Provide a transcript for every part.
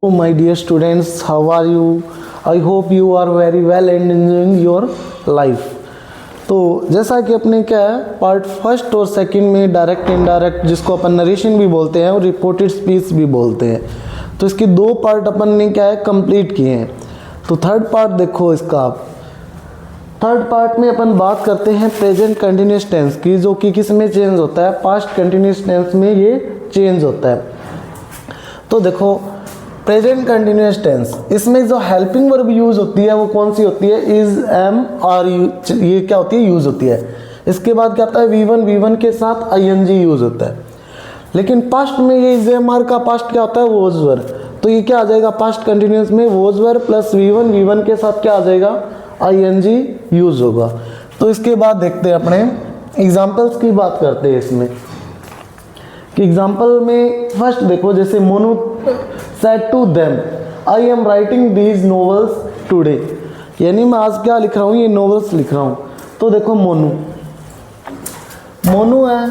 Oh, my dear students, how are you? I hope you are very well and enjoying your life. तो जैसा कि अपने क्या है पार्ट फर्स्ट और सेकंड में डायरेक्ट इनडायरेक्ट जिसको अपन नरेशन भी बोलते हैं और रिपोर्टेड स्पीच भी बोलते हैं, तो इसके दो पार्ट अपन ने क्या है कंप्लीट किए हैं। तो थर्ड पार्ट देखो इसका आप थर्ड पार्ट में अपन बात करते हैं प्रेजेंट कंटिन्यूस टेंस की, जो कि किस में चेंज होता है, पास्ट कंटिन्यूस टेंस में ये चेंज होता है। तो देखो प्रेजेंट कंटिन्यूस टेंस, इसमें जो हेल्पिंग वर्ब यूज होती है वो कौन सी होती है, इज, एम, आर, यू, ये क्या होती है यूज होती है। इसके बाद क्या होता है V1 के साथ ING यूज होता है। लेकिन पास्ट में ये इज, एम, आर का पास्ट क्या होता है वोज वर्ब, तो ये क्या आ जाएगा पास्ट कंटिन्यूस में वोज वर्ब प्लस V1 के साथ क्या आ जाएगा ING यूज होगा। तो इसके बाद देखते हैं अपने एग्जाम्पल्स की बात करते हैं इसमें कि एग्जाम्पल में फर्स्ट देखो, जैसे Monu said to them I am writing these novels today, यानी मैं आज क्या लिख रहा हूँ, ये नॉवेल्स लिख रहा हूँ। तो देखो मोनू है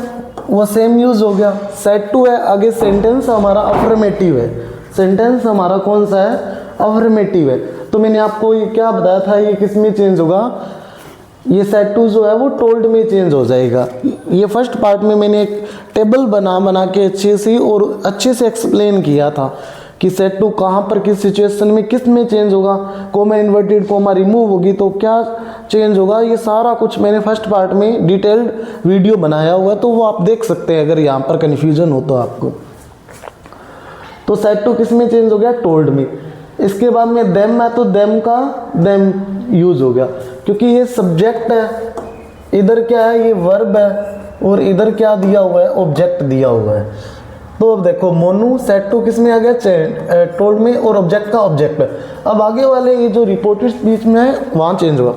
वो सेम यूज हो गया, said to है, आगे सेंटेंस हमारा अफर्मेटिव है, सेंटेंस हमारा कौन सा है अफर्मेटिव है। तो मैंने आपको ये क्या बताया था, ये किस में चेंज होगा, ये सेट टू जो है वो टोल्ड में चेंज हो जाएगा। ये फर्स्ट पार्ट में मैंने एक टेबल बना के अच्छे से एक्सप्लेन किया था कि सेट टू कहाँ पर किस सिचुएशन में किस में चेंज होगा, कोमा इन्वर्टेड कोमा रिमूव होगी तो क्या चेंज होगा, ये सारा कुछ मैंने फर्स्ट पार्ट में डिटेल्ड वीडियो बनाया हुआ है, तो वो आप देख सकते हैं अगर यहाँ पर कन्फ्यूजन हो तो आपको। तो सेट टू किस में चेंज हो गया, टोल्ड में। इसके बाद में देम है, तो देम का देम यूज हो गया क्योंकि ये सब्जेक्ट है, इधर क्या है ये वर्ब है और इधर क्या दिया हुआ है ऑब्जेक्ट दिया हुआ है। तो अब देखो मोनू सेट टू किस में आ गया टोल्ड में और ऑब्जेक्ट का ऑब्जेक्ट है। अब आगे वाले ये जो रिपोर्टेड स्पीच में है वहाँ चेंज होगा।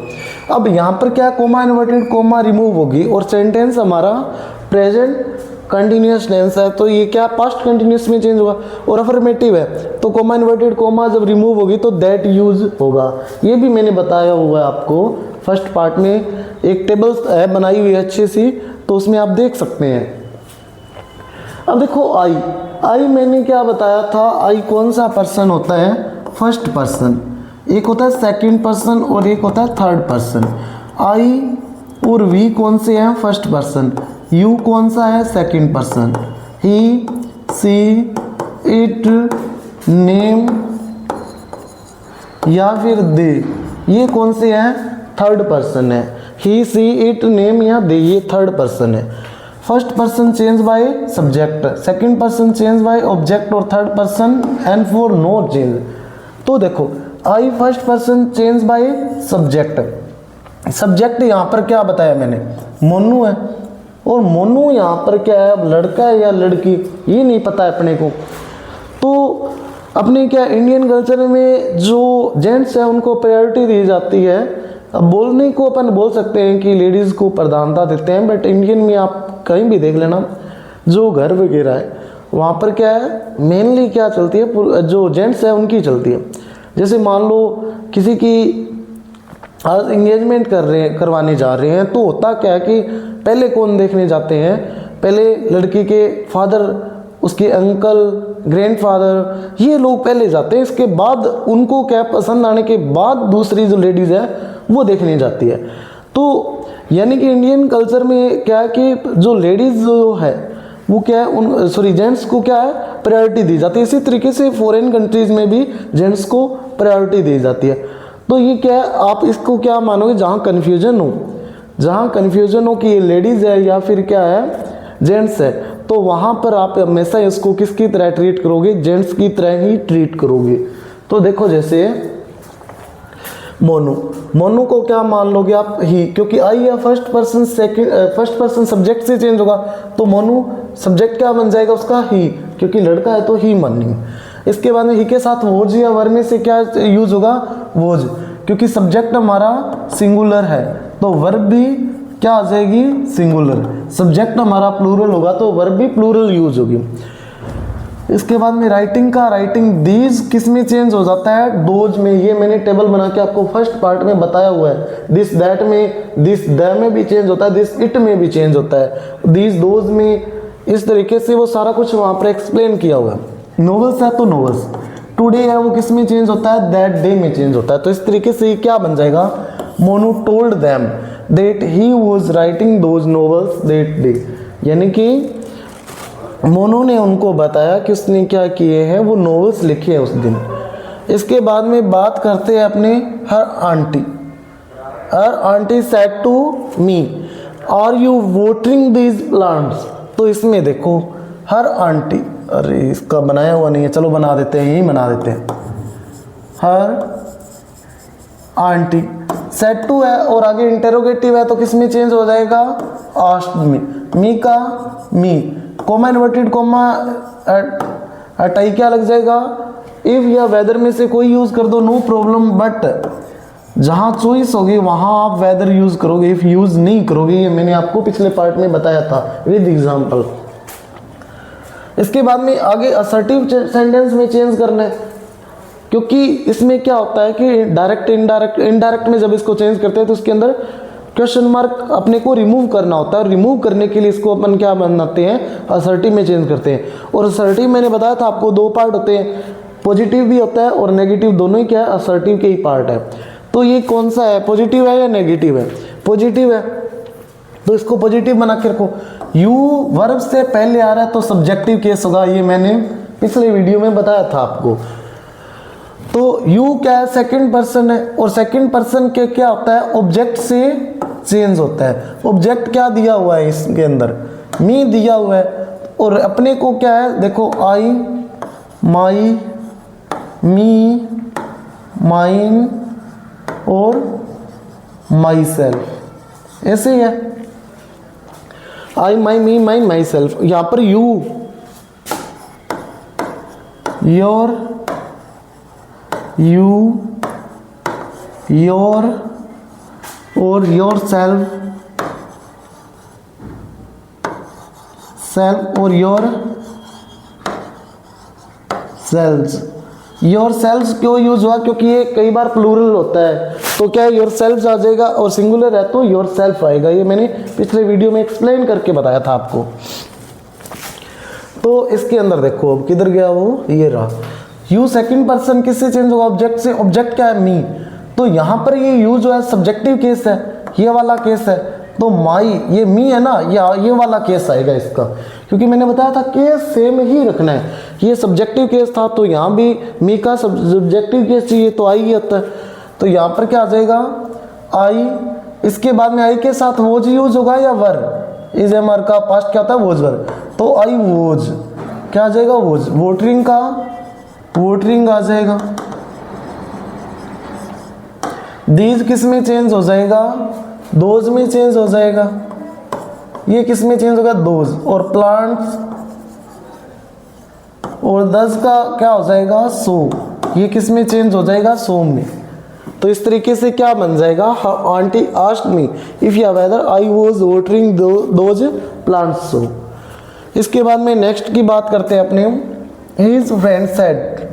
अब यहाँ पर क्या कोमा इन्वर्टेड कोमा रिमूव होगी और सेंटेंस हमारा प्रेजेंट कंटिन्यूस टेंस है, तो ये क्या पास्ट कंटिन्यूस में चेंज होगा और अफर्मेटिव है, तो कोमा इन्वर्टेड कोमा जब रिमूव होगी तो दैट यूज होगा। ये भी मैंने बताया हुआ है आपको फर्स्ट पार्ट में, एक टेबल है बनाई हुई है अच्छी सी, तो उसमें आप देख सकते हैं। अब देखो आई मैंने क्या बताया था, आई कौन सा पर्सन होता है, फर्स्ट पर्सन, एक होता है सेकंड पर्सन और एक होता है थर्ड पर्सन। आई और वी कौन से हैं, फर्स्ट पर्सन, यू कौन सा है, second person, he, she, it, name या फिर दे, ये कौन से हैं, थर्ड पर्सन है। ही, सी, इट, नेम या दे, ये थर्ड पर्सन है। First person change by subject, second person change by object और third person and for no change. तो देखो I first person change by subject, subject यहाँ पर क्या बताया मैंने, मोनू है, और मोनू यहाँ पर क्या है, अब लड़का है या लड़की ये नहीं पता है अपने को। तो अपने क्या इंडियन कल्चर में जो जेंट्स है उनको प्रायोरिटी दी जाती है। अब बोलने को अपन बोल सकते हैं कि लेडीज़ को प्रधानता देते हैं, बट इंडियन में आप कहीं भी देख लेना जो घर वगैरह है वहाँ पर क्या है मेनली क्या चलती है, जो जेंट्स है उनकी चलती है। जैसे मान लो किसी की आज इंगेजमेंट करवाने जा रहे हैं, तो होता क्या है कि पहले कौन देखने जाते हैं, पहले लड़की के फादर, उसके अंकल, ग्रैंडफादर, ये लोग पहले जाते हैं। इसके बाद उनको क्या पसंद आने के बाद दूसरी जो लेडीज़ है वो देखने जाती है। तो यानी कि इंडियन कल्चर में क्या है कि जो लेडीज़ जो है वो क्या है जेंट्स को क्या है प्रायोरिटी दी जाती है। इसी तरीके से फॉरेन कंट्रीज़ में भी जेंट्स को प्रायोरिटी दी जाती है। तो ये क्या है, आप इसको क्या मानोगे, जहाँ कन्फ्यूजन हो कि ये लेडीज़ है या फिर क्या है जेंट्स है, तो वहाँ पर आप हमेशा इसको किसकी तरह ट्रीट करोगे, जेंट्स की तरह ही ट्रीट करोगे। तो देखो जैसे मोनू को क्या मान लोगे आप, ही, क्योंकि आई या फर्स्ट पर्सन सब्जेक्ट से चेंज होगा, तो मोनू सब्जेक्ट क्या बन जाएगा उसका, ही, क्योंकि लड़का है तो ही मानेंगे। इसके बाद में ही के साथ वोज या वर्ब में से क्या यूज होगा, वोज, क्योंकि सब्जेक्ट हमारा सिंगुलर है तो वर्ब भी क्या आ जाएगी, सिंगुलर। सब्जेक्ट हमारा प्लूरल होगा तो वर्ब भी प्लूरल यूज होगी। इसके बाद में राइटिंग दीज किस में चेंज हो जाता है, दोज में। ये मैंने टेबल बना के आपको फर्स्ट पार्ट में बताया हुआ है। दिस दैट में, दिस द में भी चेंज होता है, दिस इट में भी चेंज होता है, दीज दोज में, इस तरीके से वो सारा कुछ वहाँ पर एक्सप्लेन किया हुआ है। नॉवेल्स है तो नॉवेल्स, टुडे है वो किस में चेंज होता है, दैट डे में चेंज होता है। तो इस तरीके से ये क्या बन जाएगा, Monu told them that he was writing those novels that day, यानी कि मोनू ने उनको बताया कि उसने क्या किए हैं, वो नॉवेल्स लिखे हैं उस दिन। इसके बाद में बात करते हैं अपने her aunty said to me are you watering these plants. तो इसमें देखो हर आंटी, अरे इसका बनाया हुआ नहीं है, चलो बना देते हैं, यही बना देते हैं। हर आंटी सेड टू है और आगे इंटेरोगेटिव है तो किस में चेंज हो जाएगा, आस्क्ड मी। मी का मी, कोमा इन्वर्टेड कोमा अटाई क्या लग जाएगा, इफ या वेदर में से कोई यूज कर दो नो प्रॉब्लम, बट जहां चॉइस होगी वहां आप वेदर यूज करोगे, इफ यूज नहीं करोगे। ये मैंने आपको पिछले पार्ट में बताया था विद एग्जांपल। इसके बाद में आगे असर्टिव सेंटेंस में चेंज करना है, क्योंकि इसमें क्या होता है कि डायरेक्ट इनडायरेक्ट में जब इसको चेंज करते हैं तो उसके अंदर क्वेश्चन मार्क अपने को रिमूव करना होता है, और रिमूव करने के लिए इसको अपन क्या बनाते हैं, असर्टिव में चेंज करते हैं। और असर्टिव मैंने बताया था आपको दो पार्ट होते हैं, पॉजिटिव भी होता है और नेगेटिव, दोनों ही क्या है, असर्टिव के ही पार्ट है। तो ये कौन सा है, पॉजिटिव है या नेगेटिव है, पॉजिटिव है, तो इसको पॉजिटिव बना के रखो। यू वर्ब से पहले आ रहा है तो सब्जेक्टिव केस होगा, ये मैंने पिछले वीडियो में बताया था आपको। तो यू क्या है, सेकंड पर्सन है, और सेकंड पर्सन के क्या होता है, ऑब्जेक्ट से चेंज होता है। ऑब्जेक्ट क्या दिया हुआ है इसके अंदर, मी दिया हुआ है, और अपने को क्या है, देखो आई, माई, मी, माइन और माई सेल्फ, ऐसे ही है। आई, माई, मी, माइन, माई सेल्फ। यहां पर यू, योर, यू, योर और योर सेल्फ, सेल्फ और योर सेल्स। योर सेल्स क्यों यूज हुआ, क्योंकि ये कई बार प्लूरल होता है, तो क्या है, योर सेल्फ आ जाएगा, और सिंगुलर है तो योर सेल्फ आएगा। ये मैंने पिछले वीडियो में एक्सप्लेन करके बताया था आपको। तो इसके अंदर देखो अब किधर गया वो, ये रहा। यू सेकंड पर्सन किससे चेंज होगा, ऑब्जेक्ट से। ऑब्जेक्ट क्या है, मी। तो यहां पर ये यू जो है सब्जेक्टिव केस है, ये वाला केस है। तो माई, ये मी है ना, ये वाला केस आएगा इसका, क्योंकि मैंने बताया था केस सेम ही रखना है। ये सब्जेक्टिव केस था तो यहाँ भी मी का सब्जेक्टिव केस चाहिए तो आई ही आता है। तो यहाँ पर क्या आ जाएगा, आई। इसके बाद में आई के साथ वोज यूज होगा या वर, इज एम आर का पास्ट क्या होता है, वोज वर। तो आई वोज क्या आ जाएगा, वोज। वोटरिंग का वोटरिंग आ जाएगा। दीज किस में चेंज हो जाएगा, दोज में चेंज हो जाएगा। ये किस में चेंज होगा, दोज। और प्लांट्स और दस का क्या हो जाएगा, सो। ये किस में चेंज हो जाएगा, सो में। तो इस तरीके से क्या बन जाएगा, आंटी आस्क्ड मी इफ या whether I was watering those plants, so. इसके बाद में नेक्स्ट की बात करते हैं अपने। His friend said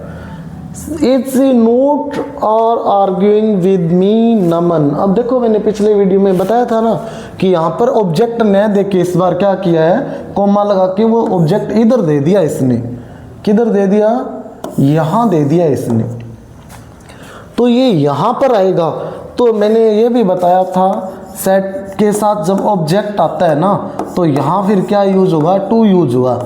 it's not और आर्ग्यूइंग विद मी नमन। अब देखो मैंने पिछले वीडियो में बताया था ना कि यहाँ पर ऑब्जेक्ट न दे के इस बार क्या किया है, कोमा लगा के वो ऑब्जेक्ट इधर दे दिया इसने। किधर दे दिया, यहाँ दे दिया इसने। तो ये यहाँ पर आएगा। तो मैंने ये भी बताया था सेट के साथ जब ऑब्जेक्ट आता है ना तो यहाँ फिर क्या यूज होगा, टू यूज होगा।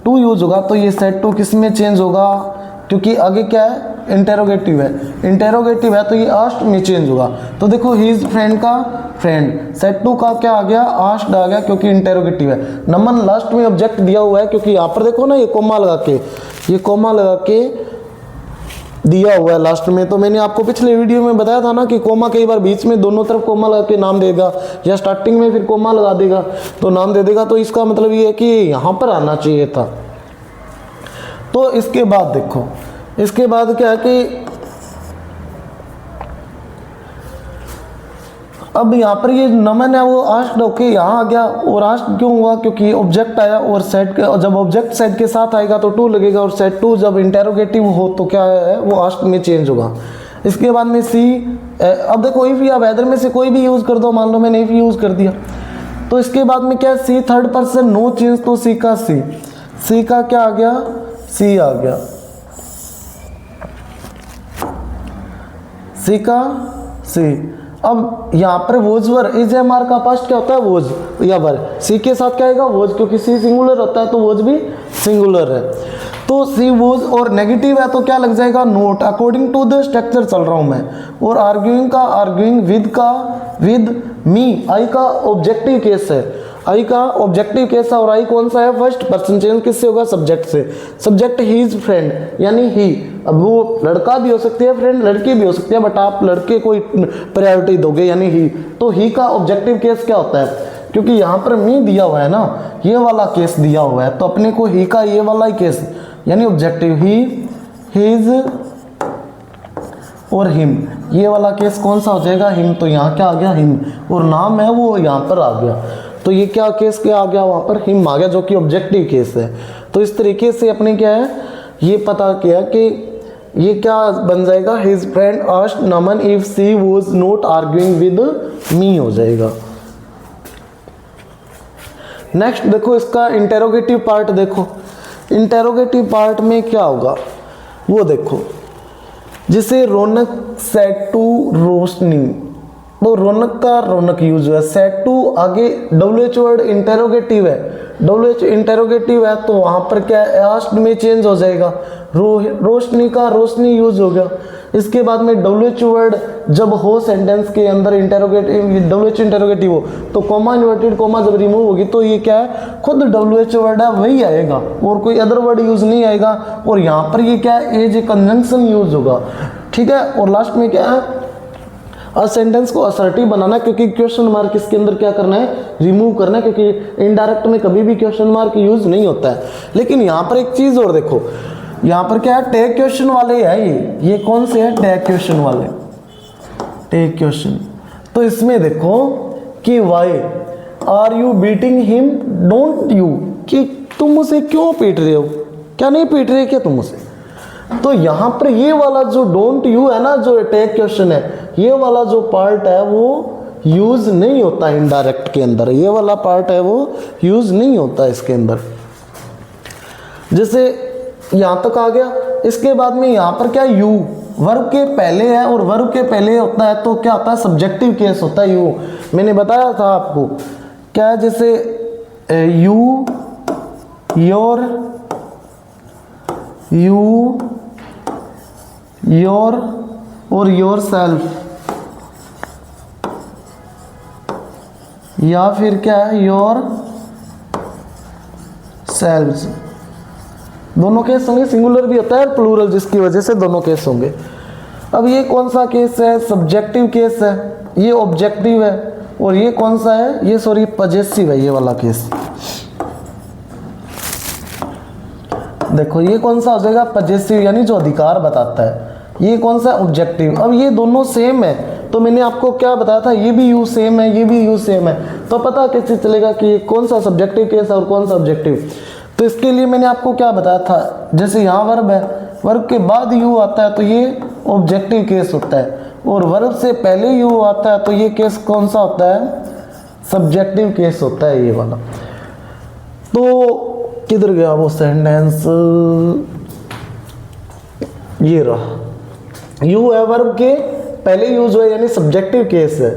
टू यूज होगा तो ये सेट टू किस में चेंज होगा, क्योंकि आगे क्या है, इंटेरोगेटिव है। इंटेरोगेटिव है तो ये आस्क्ड में चेंज होगा। तो देखो हिज फ्रेंड का फ्रेंड, सेट टू का क्या आ गया, आस्क्ड आ गया, क्योंकि इंटेरोगेटिव है। नमन लास्ट में ऑब्जेक्ट दिया हुआ है, क्योंकि यहाँ पर देखो ना ये कोमा लगा के, ये कोमा लगा के दिया हुआ है लास्ट में। तो मैंने आपको पिछले वीडियो में बताया था ना कि कोमा कई बार बीच में दोनों तरफ कोमा लगा के नाम देगा, या स्टार्टिंग में फिर कोमा लगा देगा तो नाम दे देगा। तो इसका मतलब ये है कि यहाँ पर आना चाहिए था। तो इसके बाद देखो, इसके बाद क्या है कि अब यहाँ पर ये नमन है वो आस्क्ड होके यहाँ आ गया। और आस्क्ड क्यों हुआ, क्योंकि ऑब्जेक्ट आया, और सेट के जब ऑब्जेक्ट सेट के साथ आएगा तो टू लगेगा, और सेट टू जब इंटेरोगेटिव हो तो क्या है, वो आस्क्ड में चेंज होगा। इसके बाद में सी। अब देखो इफ या वेदर में से कोई भी यूज कर दो, मान लो मैंने इफ यूज कर दिया तो इसके बाद में क्या है, सी थर्ड पर्सन नो चेंज, तो सी का सी। सी का क्या आ गया, सी आ गया। सी का सी। अब यहाँ पर was were, is am are का पास्ट क्या होता है, वोज या वर। सी के साथ क्या आएगा, वोज, क्योंकि सी सिंगुलर होता है तो वोज भी सिंगुलर है। तो सी वोज और नेगेटिव है तो क्या लग जाएगा, note. According to the structure चल रहा हूँ मैं। और आर्ग्यूइंग का आर्ग्यूइंग, विद का विद, मी आई का ऑब्जेक्टिव केस है, आई का ऑब्जेक्टिव केस है। और आई कौन सा है, फर्स्ट पर्सन। चेंज किससे होगा, सब्जेक्ट से। सब्जेक्ट ही इज फ्रेंड यानी ही। अब वो लड़का भी हो सकती है फ्रेंड, लड़की भी हो सकती है, बट आप लड़के को प्रायोरिटी दोगे यानी ही। तो ही का ऑब्जेक्टिव केस क्या होता है, क्योंकि यहाँ पर मी दिया हुआ है ना, ये वाला केस दिया हुआ है, तो अपने को ही का ये वाला ही केस यानी ऑब्जेक्टिव, ही, हिज और हिम, ये वाला केस कौन सा हो जाएगा, हिम। तो यहाँ क्या आ गया, हिम। और नाम है वो यहाँ पर आ गया, तो ये क्या केस क्या आ गया, वहाँ पर हिम आ गया, जो कि ऑब्जेक्टिव केस है। तो इस तरीके से अपने क्या है ये पता किया कि ये क्या बन जाएगा, his friend asked Naman if she was not arguing with मी हो जाएगा। नेक्स्ट देखो इसका इंटेरोगेटिव पार्ट देखो। इंटेरोगेटिव पार्ट में क्या होगा वो देखो, जिसे रौनक सेड टू रोशनी, तो रौनक का रौनक यूज हुआ है। सेड टू आगे WH वर्ड इंटेरोगेटिव है, WH इंटेरोगेटिव है तो वहां पर क्या है, आस्क्ड में चेंज हो जाएगा। रोशनी का रोशनी यूज हो गया। इसके बाद में WH वर्ड जब हो सेंटेंस के अंदर इंटेरोगेटिव, WH इंटेरोगेटिव हो तो कॉमा इन्वर्टेड कॉमा जब रिमूव होगी तो ये क्या है, खुद WH वर्ड है वही आएगा और कोई अदर वर्ड यूज नहीं आएगा। और यहाँ पर ये क्या है, एज ए कंजंक्शन यूज होगा, ठीक है। और लास्ट में क्या है, सेंटेंस को असर्टिव बनाना, क्योंकि क्वेश्चन मार्क इसके अंदर क्या करना है, रिमूव करना है, क्योंकि इनडायरेक्ट में कभी भी क्वेश्चन मार्क यूज नहीं होता है। लेकिन यहाँ पर एक चीज और देखो, यहाँ पर क्या है, टैग क्वेश्चन वाले है ये कौन से है, टैग क्वेश्चन वाले, टैग क्वेश्चन। तो इसमें देखो कि why are you beating him, don't you, कि तुम उसे क्यों पीट रहे हो, क्या नहीं पीट रहे क्या तुम उसे। तो यहाँ पर ये वाला जो डोंट यू है ना, जो टैग क्वेश्चन है, ये वाला जो पार्ट है वो यूज नहीं होता इनडायरेक्ट के अंदर, ये वाला पार्ट है वो यूज नहीं होता इसके अंदर। जैसे यहाँ तक आ गया। इसके बाद में यहाँ पर क्या, यू वर्ब के पहले है और वर्ब के पहले होता है तो क्या होता है, सब्जेक्टिव केस होता है यू। मैंने बताया था आपको क्या, जैसे यू, योर, यू, योर और योर सेल्फ, या फिर क्या है, योर सेल्व्स। दोनों केस होंगे, सिंगुलर भी होता है प्लूरल, जिसकी वजह से दोनों केस होंगे। अब ये कौन सा केस है, सब्जेक्टिव केस है, ये ऑब्जेक्टिव है। और ये कौन सा है, ये सॉरी पजेसिव है, ये वाला केस। देखो ये कौन सा हो जाएगा, पजेसिव, यानी जो अधिकार बताता है। ये कौन सा, ऑब्जेक्टिव। अब ये दोनों सेम है तो मैंने आपको क्या बताया था, ये भी यू सेम है, ये भी यू सेम है, तो पता कैसे चलेगा कि कौन सा सब्जेक्टिव केस है और कौन सा ऑब्जेक्टिव। तो इसके लिए मैंने आपको क्या बताया था, जैसे यहाँ वर्ब है, वर्ब के बाद यू आता है तो ये ऑब्जेक्टिव केस होता है, और वर्ब से पहले यू आता है तो ये केस कौन सा होता है, सब्जेक्टिव केस होता है ये वाला। तो किधर गया वो सेंटेंस, ये रहा, यू है वर्ब के पहले यूज हुआ यानी सब्जेक्टिव केस है।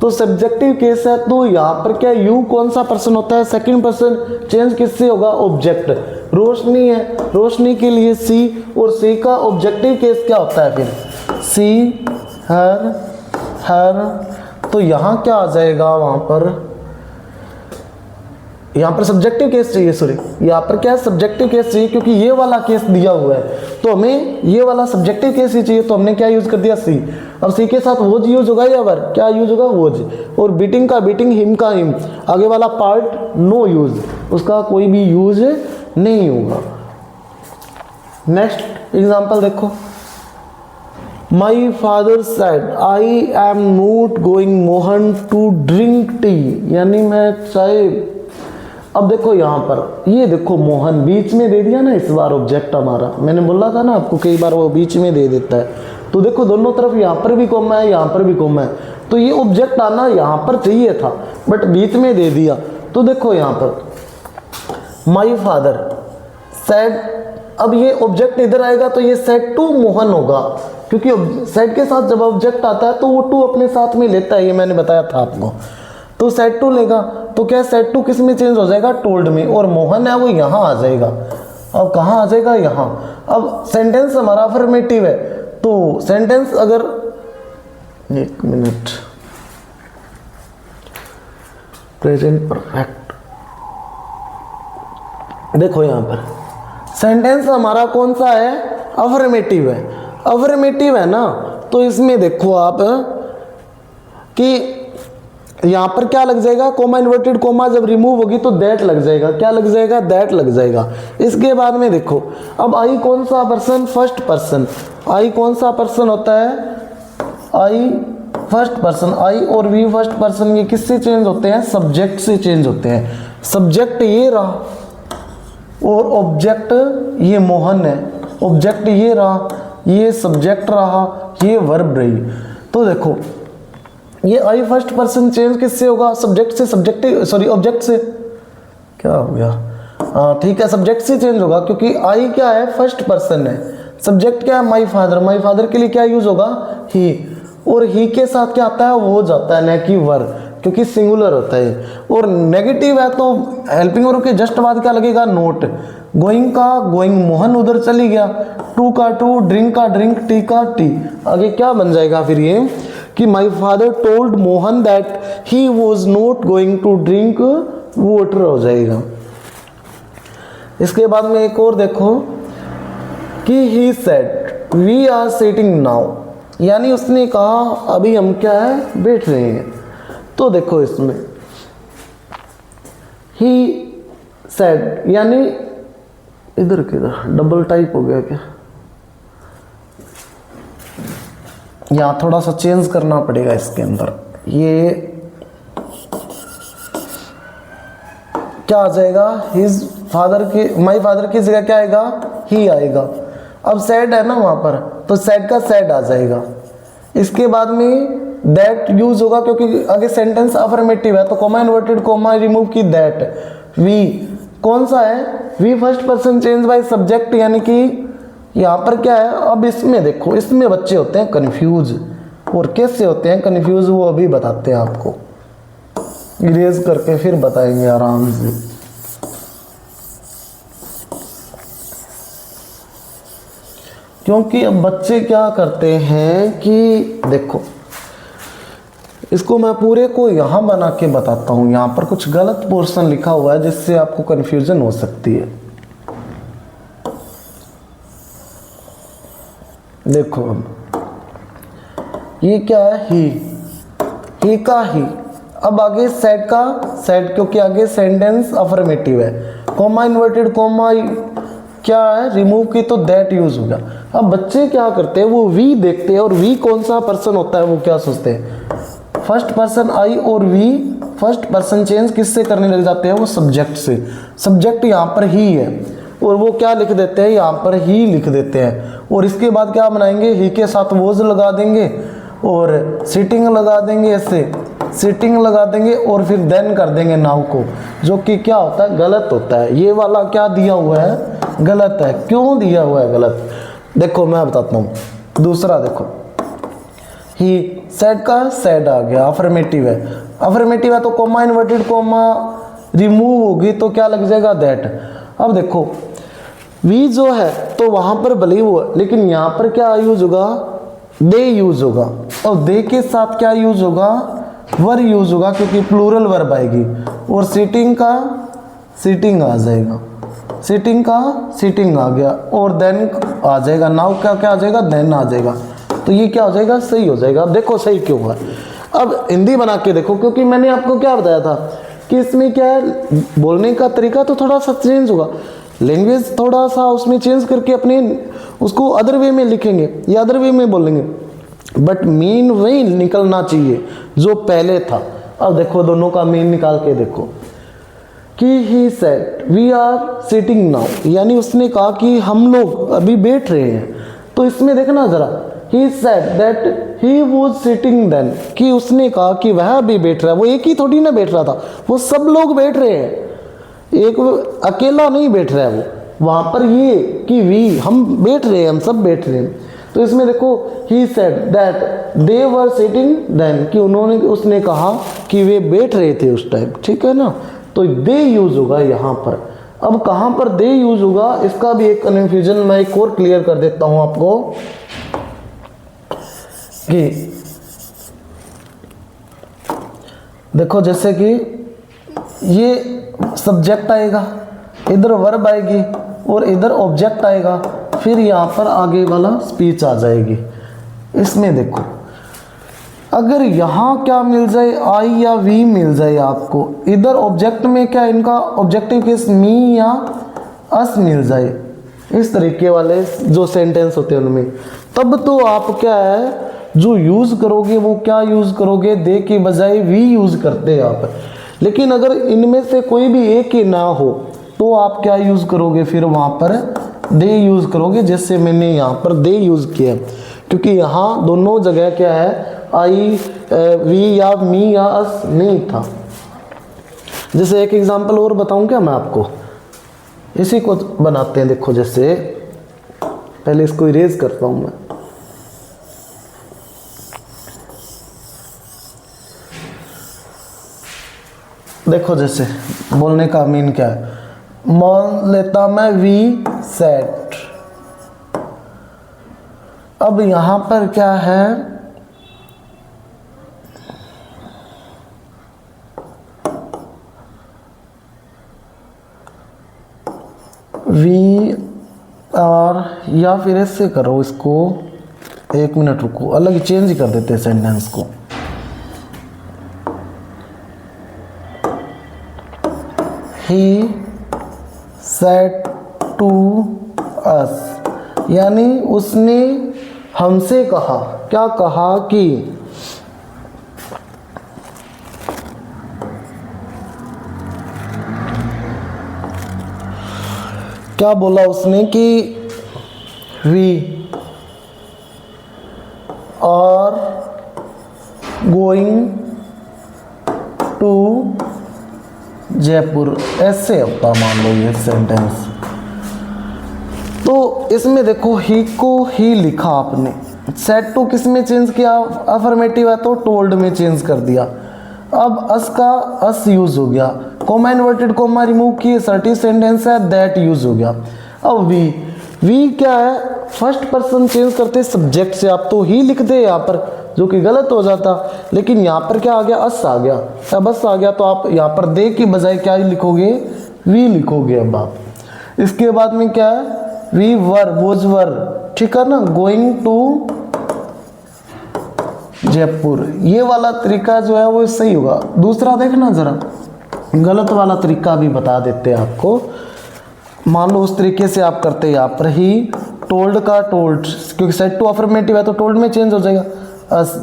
तो सब्जेक्टिव केस है तो यहाँ पर क्या, यू कौन सा पर्सन होता है, सेकंड पर्सन। चेंज किससे होगा, ऑब्जेक्ट। रोशनी है, रोशनी के लिए सी, और सी का ऑब्जेक्टिव केस क्या होता है फिर, सी, हर, हर। तो यहाँ क्या आ जाएगा, वहाँ पर यहाँ पर सब्जेक्टिव केस चाहिए, सॉरी यहाँ पर क्या है, सब्जेक्टिव केस चाहिए, क्योंकि ये वाला केस दिया हुआ है तो हमें ये वाला सब्जेक्टिव केस ही चाहिए, तो हमने क्या यूज कर दिया, सी। अब सी के साथ वोज यूज होगा या वर, क्या यूज होगा, वोज। और बीटिंग का बीटिंग, हिम का हिम, आगे वाला पार्ट नो यूज, उसका कोई भी यूज नहीं होगा। नेक्स्ट एग्जाम्पल देखो, my father said I am not going Mohan to drink tea, यानी मैं चाय। अब देखो यहाँ पर ये देखो, मोहन बीच में दे दिया ना इस बार ऑब्जेक्ट हमारा, मैंने बोला था ना आपको कई बार वो बीच में दे देता है। तो देखो दोनों तरफ, यहाँ पर भी कॉमा है, यहाँ पर भी कॉमा है, तो ये ऑब्जेक्ट आना यहाँ पर चाहिए था बट बीच में दे दिया। तो देखो यहाँ पर माई फादर सेड अब ये ऑब्जेक्ट इधर आएगा तो ये सेट टू मोहन होगा, क्योंकि सेट के साथ जब ऑब्जेक्ट आता है तो वो टू अपने साथ में लेता है, ये मैंने बताया था आपको। तो सेट टू लेगा तो क्या सेट टू किस में चेंज हो जाएगा, टोल्ड में, और मोहन है वो यहाँ आ जाएगा। अब कहाँ आ जाएगा, यहाँ। अब सेंटेंस हमारा अफर्मेटिव है, तो सेंटेंस अगर, एक मिनट, प्रेजेंट परफेक्ट, देखो यहाँ पर सेंटेंस हमारा कौन सा है, अफर्मेटिव है। अफर्मेटिव है ना, तो इसमें देखो आप कि यहाँ पर क्या लग जाएगा, कोमा इन्वर्टेड कोमा जब रिमूव होगी तो दैट लग जाएगा। क्या लग जाएगा, दैट लग जाएगा। इसके बाद में देखो, अब आई कौन सा पर्सन, फर्स्ट पर्सन। आई कौन सा पर्सन होता है, आई फर्स्ट पर्सन। आई और वी फर्स्ट पर्सन, ये किससे चेंज होते हैं, सब्जेक्ट से चेंज होते हैं। सब्जेक्ट ये रहा और ऑब्जेक्ट ये मोहन है, ऑब्जेक्ट ये रहा, ये सब्जेक्ट रहा, ये वर्ब रही। तो देखो ये आई फर्स्ट पर्सन चेंज किससे होगा, सब्जेक्ट से, ऑब्जेक्ट से। क्या हो गया, ठीक है, सब्जेक्ट से चेंज होगा, क्योंकि आई क्या है, फर्स्ट पर्सन है। सब्जेक्ट क्या है, माई फादर। माई फादर के लिए क्या यूज होगा, ही, और ही के साथ क्या आता है, वो जाता है, न कि वर, क्योंकि सिंगुलर होता है। और नेगेटिव है तो हेल्पिंग वर्ब के जस्ट बाद क्या लगेगा, नोट। गोइंग का गोइंग, मोहन उधर चली गया। टू का टू, ड्रिंक का ड्रिंक, टी का टी। आगे क्या बन जाएगा फिर ये कि my father told Mohan that he was not going to drink water हो जाएगा। इसके बाद में एक और देखो कि he said we are sitting now, यानी उसने कहा अभी हम क्या है, बैठ रहे हैं। तो देखो इसमें ही सेड, यानी इधर किधर डबल टाइप हो गया क्या, यहाँ थोड़ा सा चेंज करना पड़ेगा इसके अंदर। ये क्या आ जाएगा, हिज फादर के, माई फादर की जगह क्या आएगा, ही आएगा। अब सैड है ना वहां पर, तो सैड का सैड आ जाएगा। इसके बाद में दैट यूज होगा, क्योंकि आगे सेंटेंस अफर्मेटिव है, तो कोमा इन्वर्टेड कोमा रिमूव की दैट। वी कौन सा है, we first person change by subject, यानी कि यहाँ पर क्या है। अब इसमें देखो, इसमें बच्चे होते हैं कंफ्यूज, और कैसे होते हैं कंफ्यूज वो अभी बताते हैं आपको, इरेज करके फिर बताएंगे आराम से। क्योंकि अब बच्चे क्या करते हैं कि देखो, इसको मैं पूरे को यहाँ बना के बताता हूँ। यहाँ पर कुछ गलत पोर्शन लिखा हुआ है जिससे आपको कंफ्यूजन हो सकती है। देखो अब ये क्या है, ही का ही। अब आगे सेड का सेड, क्योंकि आगे सेंटेंस अफर्मेटिव है। कोमा इन्वर्टेड कोमा क्या है, रिमूव की, तो दैट यूज हो गया। अब बच्चे क्या करते हैं, वो वी देखते हैं, और वी कौन सा पर्सन होता है, वो क्या सोचते हैं, फर्स्ट पर्सन आई, और वी फर्स्ट पर्सन चेंज किससे करने लग जाते हैं, वो सब्जेक्ट से। सब्जेक्ट यहाँ पर ही है, और वो क्या लिख देते हैं, यहाँ पर ही लिख देते हैं। और इसके बाद क्या बनाएंगे, ही के साथ वोज लगा देंगे, और सिटिंग लगा देंगे, ऐसे सिटिंग लगा देंगे, और फिर देन कर देंगे नाउ को, जो कि क्या होता है, गलत होता है। ये वाला क्या दिया हुआ है, गलत है। क्यों दिया हुआ है गलत, देखो मैं बताता हूँ। दूसरा देखो, ही सेड का सेड आ गया, अफर्मेटिव है। अफर्मेटिव है तो कोमा इन्वर्टेड कोमा रिमूव होगी, तो क्या लग जाएगा, दैट। अब देखो वी जो है तो वहां पर बिलीव हुआ, लेकिन यहाँ पर क्या यूज होगा, दे यूज होगा, और दे के साथ क्या यूज होगा, वर यूज होगा, क्योंकि प्लूरल वर्ब आएगी। और सिटिंग का सिटिंग आ जाएगा, सिटिंग का सिटिंग आ गया, और देन आ जाएगा। नाउ क्या क्या आ जाएगा, देन आ जाएगा। तो ये क्या हो जाएगा, सही हो जाएगा। अब देखो सही क्यों हुआ। अब हिंदी बना के देखो, क्योंकि मैंने आपको क्या बताया था कि इसमें क्या है, बोलने का तरीका तो थोड़ा सा चेंज होगा, लैंग्वेज थोड़ा सा उसमें चेंज करके अपने उसको अदर वे में लिखेंगे या अदर वे में बोलेंगे, बट मीन वही निकलना चाहिए जो पहले था। अब देखो दोनों का मीन निकाल के देखो कि he said we are sitting now, यानी उसने कहा कि हम लोग अभी बैठ रहे हैं। तो इसमें देखना जरा, he said that he was sitting then, कि उसने कहा कि वह अभी बैठ रहा है। वो एक ही थोड़ी ना बैठ रहा था, वो सब लोग बैठ रहे हैं, एक अकेला नहीं बैठ रहा है वो। वहाँ पर ये कि वी, हम बैठ रहे हैं, हम सब बैठ रहे हैं। तो इसमें देखो he said that they were sitting then, कि उन्होंने, उसने कहा कि वे बैठ रहे थे उस टाइम, ठीक है ना। तो दे यूज होगा यहाँ पर। अब कहाँ पर दे यूज होगा, इसका भी एक कन्फ्यूजन मैं एक और क्लियर कर देता हूँ आपको कि देखो जैसे कि ये सब्जेक्ट आएगा, इधर वर्ब आएगी और इधर ऑब्जेक्ट आएगा, फिर यहाँ पर आगे वाला स्पीच आ जाएगी। इसमें देखो अगर यहाँ क्या मिल जाए, आई या वी मिल जाए आपको, इधर ऑब्जेक्ट में क्या इनका ऑब्जेक्टिव केस मी या अस मिल जाए, इस तरीके वाले जो सेंटेंस होते हैं उनमें, तब तो आप क्या है जो यूज़ करोगे वो क्या यूज़ करोगे, दे की बजाय वी यूज़ करते हैं आप। लेकिन अगर इनमें से कोई भी एक ही ना हो तो आप क्या यूज़ करोगे, फिर वहाँ पर दे यूज़ करोगे, जैसे मैंने यहाँ पर दे यूज़ किया, क्योंकि यहाँ दोनों जगह क्या है, आई वी या मी या अस नहीं था। जैसे एक एग्जांपल और बताऊं क्या मैं आपको, इसी को बनाते हैं। देखो जैसे पहले इसको इरेज करता हूं मैं। देखो जैसे बोलने का मीन क्या है, मान लेता मैं वी सेट। अब यहां पर क्या है, वी और, या फिर ऐसे करो इसको, एक मिनट रुको, अलग चेंज कर देते हैं सेंटेंस को। ही सेड टू अस, यानी उसने हमसे कहा, क्या कहा कि क्या बोला उसने कि we are going to Jaipur, ऐसे होता मान लो ये सेंटेंस। तो इसमें देखो ही को ही लिखा आपने, सेड टू किस में चेंज किया, अफर्मेटिव है तो टोल्ड में चेंज कर दिया। अब अस का अस यूज हो गया, कॉमा इन्वर्टेड कॉमा रिमूव किए, सर्टिव सेंटेंस है दैट यूज हो गया। अब वी क्या है, फर्स्ट पर्सन चेंज करते सब्जेक्ट से, आप तो ही लिखते यहाँ पर, जो कि गलत हो जाता, लेकिन यहाँ पर क्या आ गया, अस आ गया। अब अस आ गया तो आप यहाँ पर दे की बजाय क्या लिखोगे, वी लिखोगे। अब आप इसके बाद में क्या है, वी वर वोज वर, ठीक है ना, गोइंग टू जयपुर। ये वाला तरीका जो है वो सही होगा। दूसरा देखना जरा, गलत वाला तरीका भी बता देते हैं आपको। मान लो उस तरीके से आप करते हैं, यहाँ पर ही टोल्ड का टोल्ड, क्योंकि सेड टू अफर्मेटिव है तो टोल्ड में चेंज हो जाएगा, अस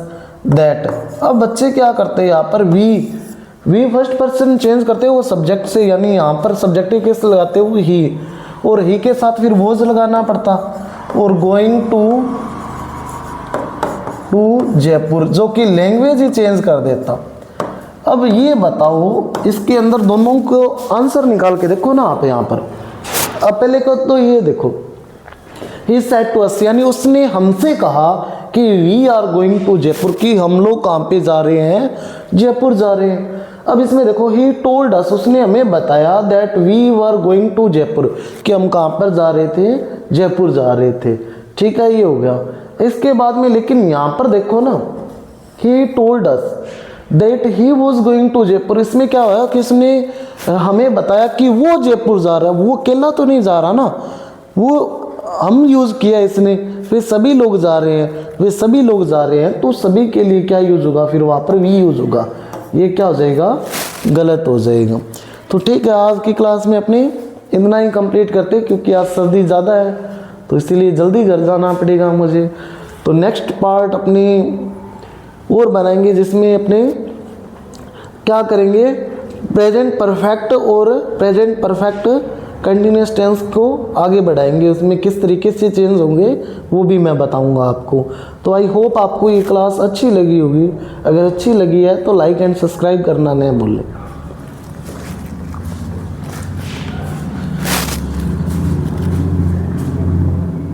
दैट। अब बच्चे क्या करते हैं, यहाँ पर वी फर्स्ट पर्सन चेंज करते हैं वो सब्जेक्ट से, यानी यहाँ पर सब्जेक्टिव केस लगाते हो ही, और ही के साथ फिर वोज लगाना पड़ता, और गोइंग टू जयपुर, जो कि लैंग्वेज ही चेंज कर देता। अब ये बताओ इसके अंदर दोनों को आंसर निकाल के देखो ना आप यहाँ पर। अब पहले को तो ये देखो, ही सेड टू अस, यानी उसने हमसे कहा कि we are going to Jaipur, कि हम लोग कहाँ पे जा रहे हैं, जयपुर जा रहे हैं। अब इसमें देखो ही टोल्ड अस, उसने हमें बताया that we were going to Jaipur, कि हम कहाँ पर जा रहे थे, जयपुर जा रहे थे, ठीक है, ये हो गया। इसके बाद में लेकिन यहाँ पर देखो ना, he told us that he was going to Jaipur, इसमें क्या हुआ कि उसने हमें बताया कि वो जयपुर जा रहा है, वो अकेला तो नहीं जा रहा ना, वो हम यूज़ किया इसने, वे सभी लोग जा रहे हैं, वे सभी लोग जा रहे हैं, तो सभी के लिए क्या यूज़ होगा, फिर वहाँ पर वी यूज़ होगा। ये क्या हो जाएगा, गलत हो जाएगा। तो ठीक है, आज की क्लास में अपने इतना ही कंप्लीट करते, क्योंकि आज सर्दी ज़्यादा है तो इसीलिए जल्दी घर जाना पड़ेगा मुझे। तो नेक्स्ट पार्ट अपनी और बनाएंगे, जिसमें अपने क्या करेंगे, प्रेजेंट परफेक्ट और प्रेजेंट परफेक्ट कंटिन्यूस टेंस को आगे बढ़ाएंगे, उसमें किस तरीके से चेंज होंगे वो भी मैं बताऊंगा आपको। तो आई होप आपको ये क्लास अच्छी लगी होगी। अगर अच्छी लगी है तो लाइक एंड सब्सक्राइब करना नहीं भूलें।